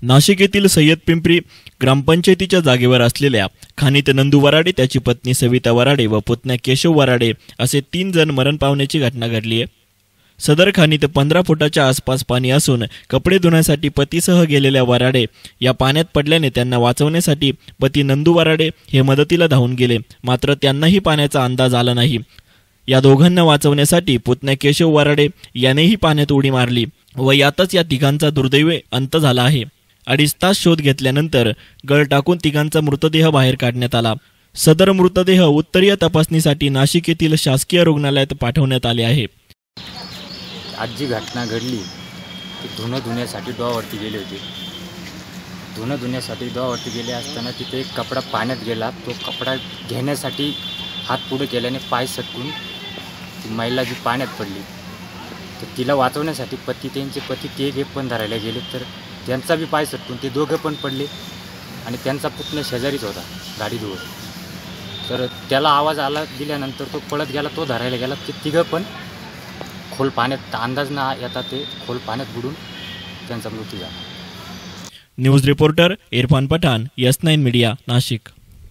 नाशिक येथील सय्यद पिंपरी ग्रामपंचायतीच्या जागेवर असलेल्या खाणीत नंदू वराडे, त्याची पत्नी सविता वराडे व पुतण्या केशव वराडे असे 3 जण मरण पावण्याची घटना घडली आहे। सदर खाणीत 15 फुटाच्या आसपास पाणी असून कपडे धुण्यासाठी पतीसह गेलेल्या वराडे या पाण्यात पडल्याने त्यांना वाचवण्यासाठी पती नंदू वराडे हे मदतीला धावून गेले, मात्र त्यांनाही पाण्याचा अंदाज आला नाही। या दोघांना वाचवण्यासाठी पुतण्या केशव वराडे यानेही पाण्यात उडी मारली व यातच या तिघांचा दुर्दैवी अंत झाला आहे। 2.5 तास शोध घेतल्यानंतर गळ टाकून तिघांचा मृतदेह बाहेर काढण्यात आला। सदर मृतदेह उत्तरीय तपासणीसाठी नाशिक येथील शासकीय रुग्णालयात पाठवण्यात आले आहे। आज जी घटना घडली ती धुण्यासाठी डोहावरती गेले होते। धुण्यासाठी डोहावरती गेले असताना तिथे एक कपडा पाण्यात गेला। तो कपडा घेण्यासाठी हात पुढे केल्याने पाय सटकून ती महिला जी पाण्यात पडली, तर तिला वाचवण्यासाठी त्यांचे पती ते पण धरायला गेले, तर त्यांचा बी पाय सटकून ते दोघं पण पडले आणि त्यांचा पुतण्या शेजारीच होता गाडी धुवत। तर त्याला आवाज आला दिल्यानंतर तो पळत गेला, तो धरायला गेला, ते तिघं पण खोल पाण्यात अंदाज न येता ते खोल पाण्यात बुडून त्यांचा मृत्यू झाला। News reporter Irfan Pathan, S9 media, Nashik.